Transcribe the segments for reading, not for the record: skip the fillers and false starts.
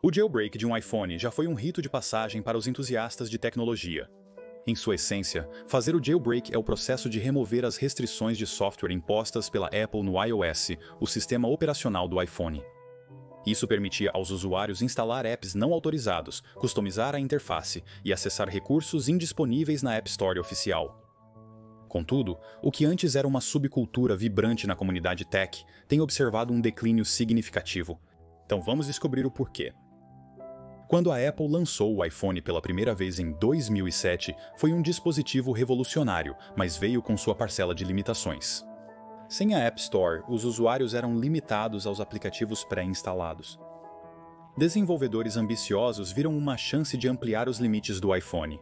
O jailbreak de um iPhone já foi um rito de passagem para os entusiastas de tecnologia. Em sua essência, fazer o jailbreak é o processo de remover as restrições de software impostas pela Apple no iOS, o sistema operacional do iPhone. Isso permitia aos usuários instalar apps não autorizados, customizar a interface e acessar recursos indisponíveis na App Store oficial. Contudo, o que antes era uma subcultura vibrante na comunidade tech tem observado um declínio significativo. Então vamos descobrir o porquê. Quando a Apple lançou o iPhone pela primeira vez em 2007, foi um dispositivo revolucionário, mas veio com sua parcela de limitações. Sem a App Store, os usuários eram limitados aos aplicativos pré-instalados. Desenvolvedores ambiciosos viram uma chance de ampliar os limites do iPhone.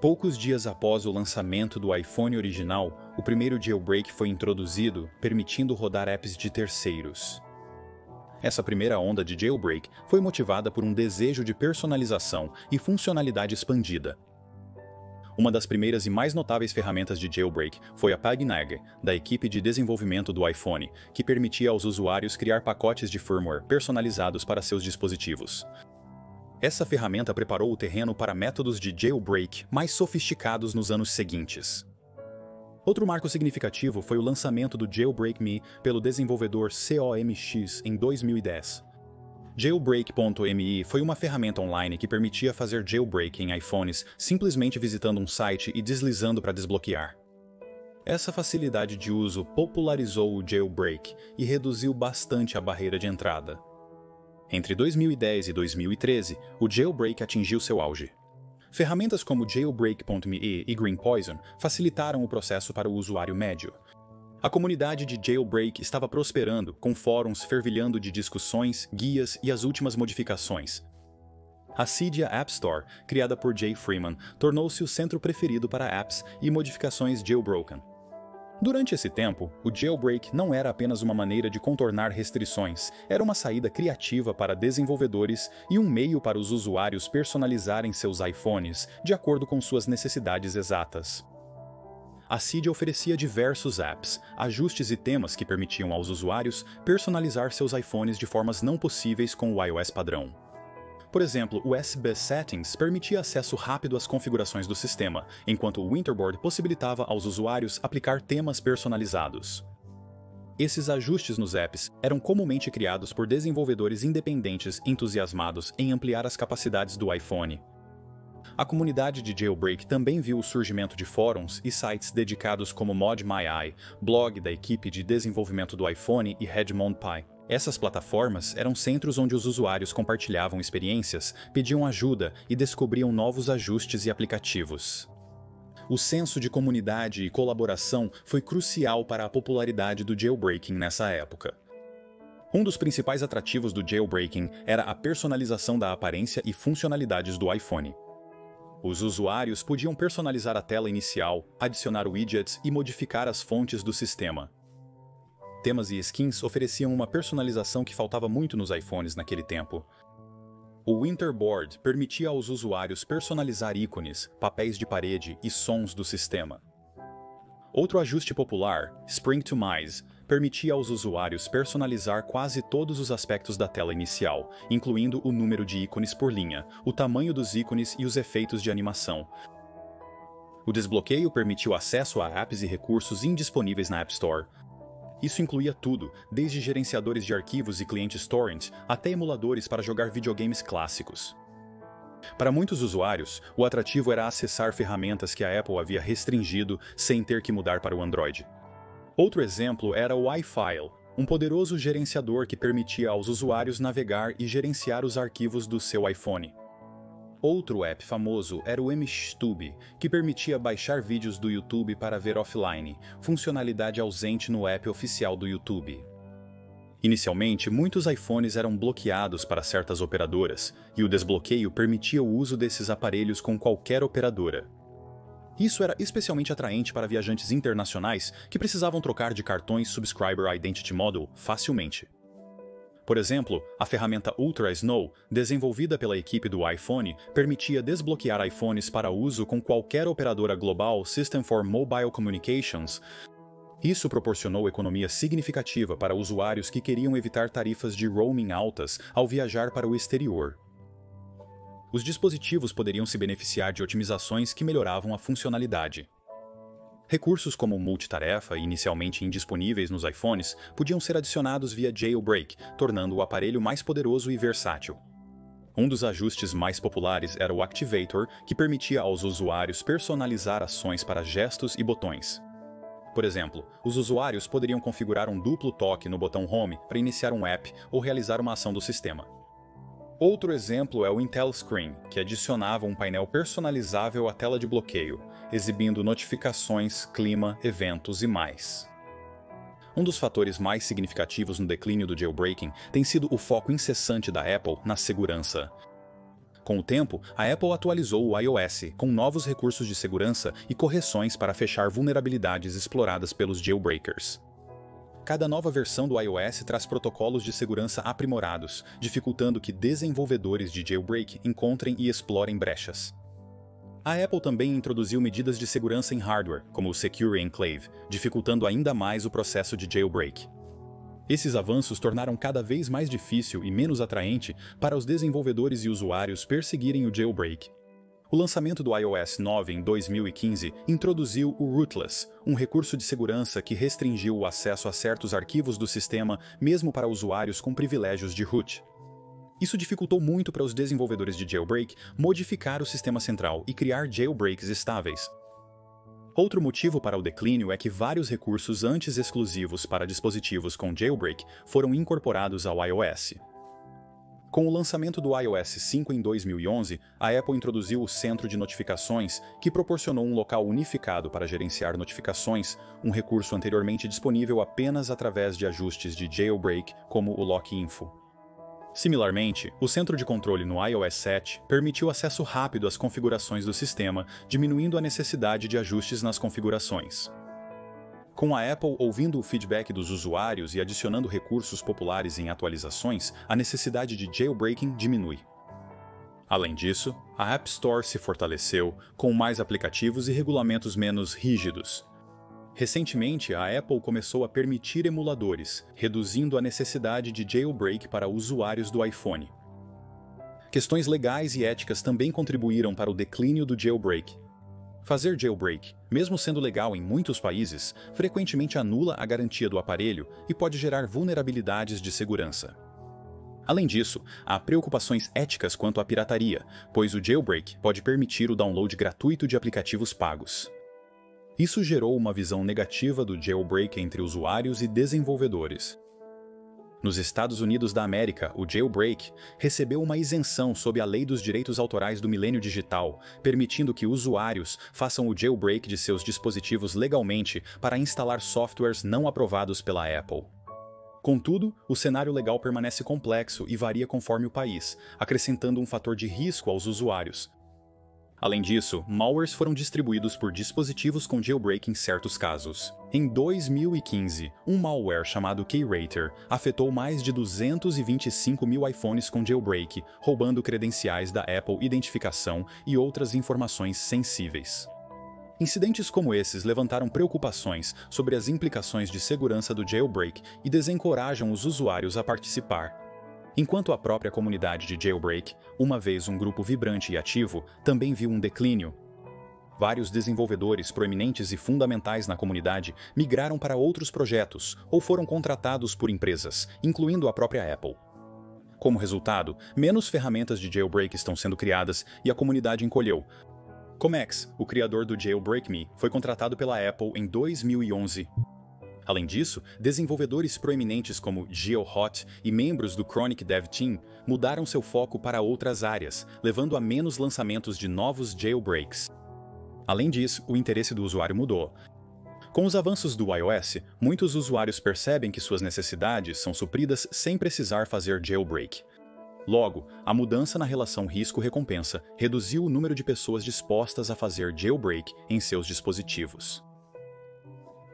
Poucos dias após o lançamento do iPhone original, o primeiro jailbreak foi introduzido, permitindo rodar apps de terceiros. Essa primeira onda de jailbreak foi motivada por um desejo de personalização e funcionalidade expandida. Uma das primeiras e mais notáveis ferramentas de jailbreak foi a Paginag, da equipe de desenvolvimento do iPhone, que permitia aos usuários criar pacotes de firmware personalizados para seus dispositivos. Essa ferramenta preparou o terreno para métodos de jailbreak mais sofisticados nos anos seguintes. Outro marco significativo foi o lançamento do Jailbreak Me pelo desenvolvedor COMX em 2010. Jailbreak.me foi uma ferramenta online que permitia fazer jailbreak em iPhones simplesmente visitando um site e deslizando para desbloquear. Essa facilidade de uso popularizou o jailbreak e reduziu bastante a barreira de entrada. Entre 2010 e 2013, o jailbreak atingiu seu auge. Ferramentas como Jailbreak.me e Green Poison facilitaram o processo para o usuário médio. A comunidade de jailbreak estava prosperando, com fóruns fervilhando de discussões, guias e as últimas modificações. A Cydia App Store, criada por Jay Freeman, tornou-se o centro preferido para apps e modificações jailbroken. Durante esse tempo, o jailbreak não era apenas uma maneira de contornar restrições, era uma saída criativa para desenvolvedores e um meio para os usuários personalizarem seus iPhones de acordo com suas necessidades exatas. A Cydia oferecia diversos apps, ajustes e temas que permitiam aos usuários personalizar seus iPhones de formas não possíveis com o iOS padrão. Por exemplo, o USB Settings permitia acesso rápido às configurações do sistema, enquanto o Winterboard possibilitava aos usuários aplicar temas personalizados. Esses ajustes nos apps eram comumente criados por desenvolvedores independentes entusiasmados em ampliar as capacidades do iPhone. A comunidade de jailbreak também viu o surgimento de fóruns e sites dedicados como ModMyEye, blog da equipe de desenvolvimento do iPhone e HedMondPie. Essas plataformas eram centros onde os usuários compartilhavam experiências, pediam ajuda e descobriam novos ajustes e aplicativos. O senso de comunidade e colaboração foi crucial para a popularidade do jailbreaking nessa época. Um dos principais atrativos do jailbreaking era a personalização da aparência e funcionalidades do iPhone. Os usuários podiam personalizar a tela inicial, adicionar widgets e modificar as fontes do sistema. Temas e skins ofereciam uma personalização que faltava muito nos iPhones naquele tempo. O Winterboard permitia aos usuários personalizar ícones, papéis de parede e sons do sistema. Outro ajuste popular, Spring to Mize, permitia aos usuários personalizar quase todos os aspectos da tela inicial, incluindo o número de ícones por linha, o tamanho dos ícones e os efeitos de animação. O desbloqueio permitiu acesso a apps e recursos indisponíveis na App Store. Isso incluía tudo, desde gerenciadores de arquivos e clientes torrent até emuladores para jogar videogames clássicos. Para muitos usuários, o atrativo era acessar ferramentas que a Apple havia restringido sem ter que mudar para o Android. Outro exemplo era o iFile, um poderoso gerenciador que permitia aos usuários navegar e gerenciar os arquivos do seu iPhone. Outro app famoso era o MXTube, que permitia baixar vídeos do YouTube para ver offline, funcionalidade ausente no app oficial do YouTube. Inicialmente, muitos iPhones eram bloqueados para certas operadoras, e o desbloqueio permitia o uso desses aparelhos com qualquer operadora. Isso era especialmente atraente para viajantes internacionais que precisavam trocar de cartões Subscriber Identity Model facilmente. Por exemplo, a ferramenta Ultra Snow, desenvolvida pela equipe do iPhone, permitia desbloquear iPhones para uso com qualquer operadora global System for Mobile Communications, Isso proporcionou economia significativa para usuários que queriam evitar tarifas de roaming altas ao viajar para o exterior. Os dispositivos poderiam se beneficiar de otimizações que melhoravam a funcionalidade. Recursos como multitarefa, inicialmente indisponíveis nos iPhones, podiam ser adicionados via jailbreak, tornando o aparelho mais poderoso e versátil. Um dos ajustes mais populares era o Activator, que permitia aos usuários personalizar ações para gestos e botões. Por exemplo, os usuários poderiam configurar um duplo toque no botão Home para iniciar um app ou realizar uma ação do sistema. Outro exemplo é o Intel Screen, que adicionava um painel personalizável à tela de bloqueio, exibindo notificações, clima, eventos e mais. Um dos fatores mais significativos no declínio do jailbreaking tem sido o foco incessante da Apple na segurança. Com o tempo, a Apple atualizou o iOS com novos recursos de segurança e correções para fechar vulnerabilidades exploradas pelos jailbreakers. Cada nova versão do iOS traz protocolos de segurança aprimorados, dificultando que desenvolvedores de jailbreak encontrem e explorem brechas. A Apple também introduziu medidas de segurança em hardware, como o Secure Enclave, dificultando ainda mais o processo de jailbreak. Esses avanços tornaram cada vez mais difícil e menos atraente para os desenvolvedores e usuários perseguirem o jailbreak. O lançamento do iOS 9 em 2015 introduziu o Rootless, um recurso de segurança que restringiu o acesso a certos arquivos do sistema mesmo para usuários com privilégios de root. Isso dificultou muito para os desenvolvedores de jailbreak modificar o sistema central e criar jailbreaks estáveis. Outro motivo para o declínio é que vários recursos antes exclusivos para dispositivos com jailbreak foram incorporados ao iOS. Com o lançamento do iOS 5 em 2011, a Apple introduziu o Centro de Notificações, que proporcionou um local unificado para gerenciar notificações, um recurso anteriormente disponível apenas através de ajustes de jailbreak, como o Lock Info. Similarmente, o centro de controle no iOS 7 permitiu acesso rápido às configurações do sistema, diminuindo a necessidade de ajustes nas configurações. Com a Apple ouvindo o feedback dos usuários e adicionando recursos populares em atualizações, a necessidade de jailbreaking diminui. Além disso, a App Store se fortaleceu, com mais aplicativos e regulamentos menos rígidos. Recentemente, a Apple começou a permitir emuladores, reduzindo a necessidade de jailbreak para usuários do iPhone. Questões legais e éticas também contribuíram para o declínio do jailbreak. Fazer jailbreak, mesmo sendo legal em muitos países, frequentemente anula a garantia do aparelho e pode gerar vulnerabilidades de segurança. Além disso, há preocupações éticas quanto à pirataria, pois o jailbreak pode permitir o download gratuito de aplicativos pagos. Isso gerou uma visão negativa do jailbreak entre usuários e desenvolvedores. Nos Estados Unidos da América, o jailbreak recebeu uma isenção sob a Lei dos Direitos Autorais do Milênio Digital, permitindo que usuários façam o jailbreak de seus dispositivos legalmente para instalar softwares não aprovados pela Apple. Contudo, o cenário legal permanece complexo e varia conforme o país, acrescentando um fator de risco aos usuários. Além disso, malwares foram distribuídos por dispositivos com jailbreak em certos casos. Em 2015, um malware chamado K-Rater afetou mais de 225 mil iPhones com jailbreak, roubando credenciais da Apple Identificação e outras informações sensíveis. Incidentes como esses levantaram preocupações sobre as implicações de segurança do jailbreak e desencorajam os usuários a participar. Enquanto a própria comunidade de jailbreak, uma vez um grupo vibrante e ativo, também viu um declínio. Vários desenvolvedores proeminentes e fundamentais na comunidade migraram para outros projetos ou foram contratados por empresas, incluindo a própria Apple. Como resultado, menos ferramentas de jailbreak estão sendo criadas e a comunidade encolheu. Comex, o criador do Jailbreak Me, foi contratado pela Apple em 2011. Além disso, desenvolvedores proeminentes como GeoHot e membros do Chronic Dev Team mudaram seu foco para outras áreas, levando a menos lançamentos de novos jailbreaks. Além disso, o interesse do usuário mudou. Com os avanços do iOS, muitos usuários percebem que suas necessidades são supridas sem precisar fazer jailbreak. Logo, a mudança na relação risco-recompensa reduziu o número de pessoas dispostas a fazer jailbreak em seus dispositivos.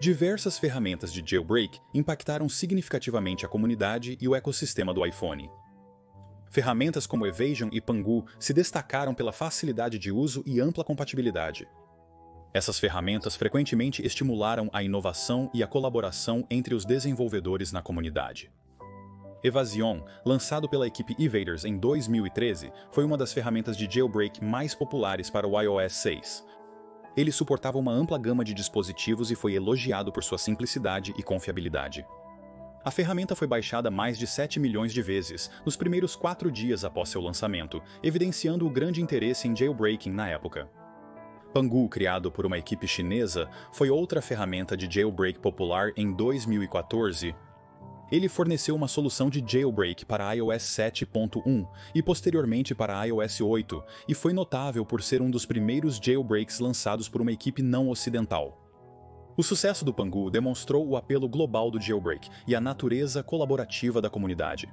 Diversas ferramentas de jailbreak impactaram significativamente a comunidade e o ecossistema do iPhone. Ferramentas como Evasion e Pangu se destacaram pela facilidade de uso e ampla compatibilidade. Essas ferramentas frequentemente estimularam a inovação e a colaboração entre os desenvolvedores na comunidade. Evasion, lançado pela equipe Evaders em 2013, foi uma das ferramentas de jailbreak mais populares para o iOS 6. Ele suportava uma ampla gama de dispositivos e foi elogiado por sua simplicidade e confiabilidade. A ferramenta foi baixada mais de 7 milhões de vezes nos primeiros 4 dias após seu lançamento, evidenciando o grande interesse em jailbreaking na época. Pangu, criado por uma equipe chinesa, foi outra ferramenta de jailbreak popular em 2014. Ele forneceu uma solução de jailbreak para iOS 7.1 e posteriormente para iOS 8, e foi notável por ser um dos primeiros jailbreaks lançados por uma equipe não ocidental. O sucesso do Pangu demonstrou o apelo global do jailbreak e a natureza colaborativa da comunidade.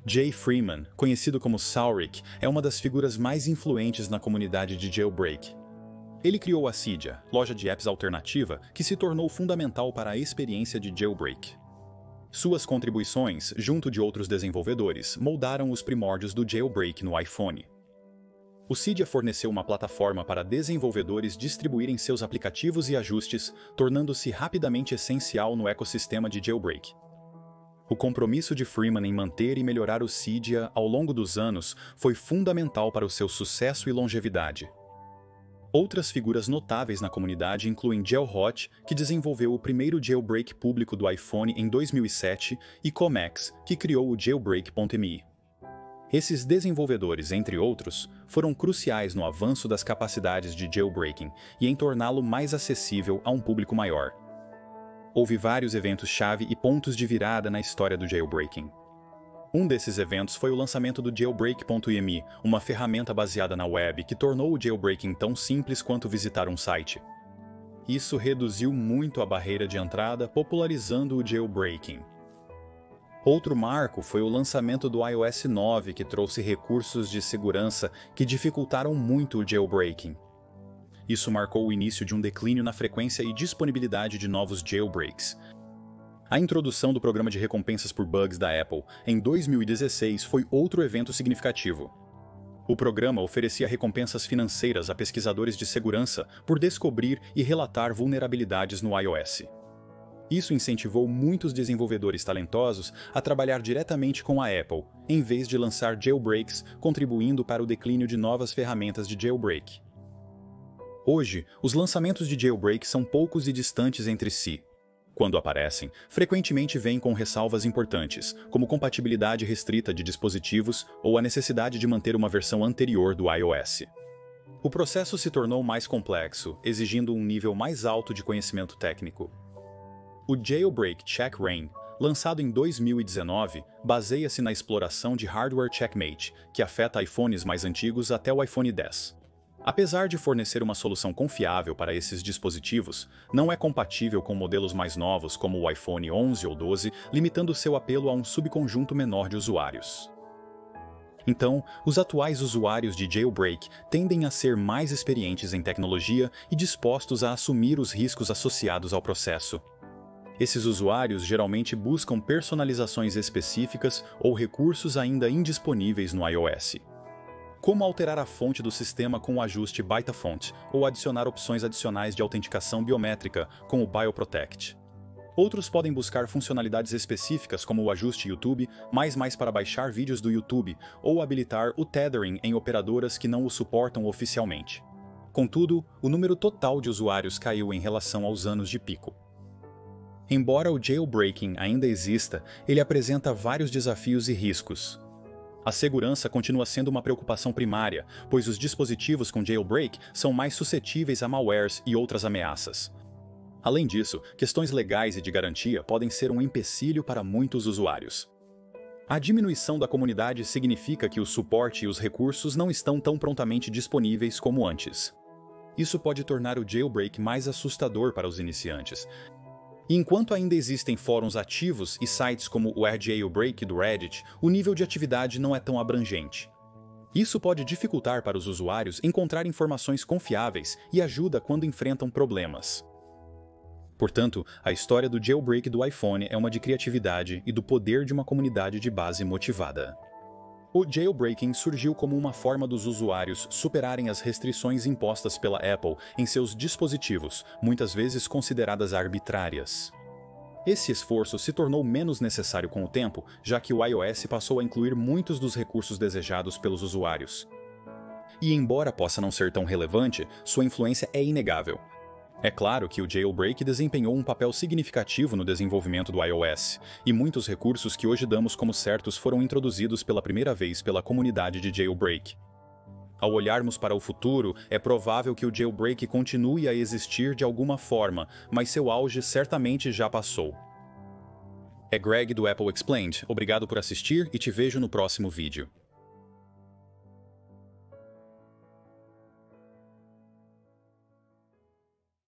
Jay Freeman, conhecido como Saurik, é uma das figuras mais influentes na comunidade de jailbreak. Ele criou a Cydia, loja de apps alternativa, que se tornou fundamental para a experiência de jailbreak. Suas contribuições, junto de outros desenvolvedores, moldaram os primórdios do jailbreak no iPhone. O Cydia forneceu uma plataforma para desenvolvedores distribuírem seus aplicativos e ajustes, tornando-se rapidamente essencial no ecossistema de jailbreak. O compromisso de Freeman em manter e melhorar o Cydia ao longo dos anos foi fundamental para o seu sucesso e longevidade. Outras figuras notáveis na comunidade incluem Jailhot, que desenvolveu o primeiro jailbreak público do iPhone em 2007, e Comex, que criou o Jailbreak.me. Esses desenvolvedores, entre outros, foram cruciais no avanço das capacidades de jailbreaking e em torná-lo mais acessível a um público maior. Houve vários eventos-chave e pontos de virada na história do jailbreaking. Um desses eventos foi o lançamento do Jailbreak.me, uma ferramenta baseada na web que tornou o jailbreaking tão simples quanto visitar um site. Isso reduziu muito a barreira de entrada, popularizando o jailbreaking. Outro marco foi o lançamento do iOS 9, que trouxe recursos de segurança que dificultaram muito o jailbreaking. Isso marcou o início de um declínio na frequência e disponibilidade de novos jailbreaks. A introdução do programa de recompensas por bugs da Apple em 2016 foi outro evento significativo. O programa oferecia recompensas financeiras a pesquisadores de segurança por descobrir e relatar vulnerabilidades no iOS. Isso incentivou muitos desenvolvedores talentosos a trabalhar diretamente com a Apple, em vez de lançar jailbreaks, contribuindo para o declínio de novas ferramentas de jailbreak. Hoje, os lançamentos de jailbreak são poucos e distantes entre si. Quando aparecem, frequentemente vêm com ressalvas importantes, como compatibilidade restrita de dispositivos ou a necessidade de manter uma versão anterior do iOS. O processo se tornou mais complexo, exigindo um nível mais alto de conhecimento técnico. O Jailbreak Check-Rein, lançado em 2019, baseia-se na exploração de hardware checkmate, que afeta iPhones mais antigos até o iPhone X. Apesar de fornecer uma solução confiável para esses dispositivos, não é compatível com modelos mais novos como o iPhone 11 ou 12, limitando seu apelo a um subconjunto menor de usuários. Então, os atuais usuários de jailbreak tendem a ser mais experientes em tecnologia e dispostos a assumir os riscos associados ao processo. Esses usuários geralmente buscam personalizações específicas ou recursos ainda indisponíveis no iOS. Como alterar a fonte do sistema com o ajuste ByteFont ou adicionar opções adicionais de autenticação biométrica com o BioProtect. Outros podem buscar funcionalidades específicas como o ajuste YouTube, mais para baixar vídeos do YouTube, ou habilitar o tethering em operadoras que não o suportam oficialmente. Contudo, o número total de usuários caiu em relação aos anos de pico. Embora o jailbreaking ainda exista, ele apresenta vários desafios e riscos. A segurança continua sendo uma preocupação primária, pois os dispositivos com jailbreak são mais suscetíveis a malwares e outras ameaças. Além disso, questões legais e de garantia podem ser um empecilho para muitos usuários. A diminuição da comunidade significa que o suporte e os recursos não estão tão prontamente disponíveis como antes. Isso pode tornar o jailbreak mais assustador para os iniciantes. E enquanto ainda existem fóruns ativos e sites como o AirJailbreak do Reddit, o nível de atividade não é tão abrangente. Isso pode dificultar para os usuários encontrar informações confiáveis e ajuda quando enfrentam problemas. Portanto, a história do jailbreak do iPhone é uma de criatividade e do poder de uma comunidade de base motivada. O jailbreaking surgiu como uma forma dos usuários superarem as restrições impostas pela Apple em seus dispositivos, muitas vezes consideradas arbitrárias. Esse esforço se tornou menos necessário com o tempo, já que o iOS passou a incluir muitos dos recursos desejados pelos usuários. E embora possa não ser tão relevante, sua influência é inegável. É claro que o jailbreak desempenhou um papel significativo no desenvolvimento do iOS, e muitos recursos que hoje damos como certos foram introduzidos pela primeira vez pela comunidade de jailbreak. Ao olharmos para o futuro, é provável que o jailbreak continue a existir de alguma forma, mas seu auge certamente já passou. É Greg do Apple Explained, obrigado por assistir e te vejo no próximo vídeo.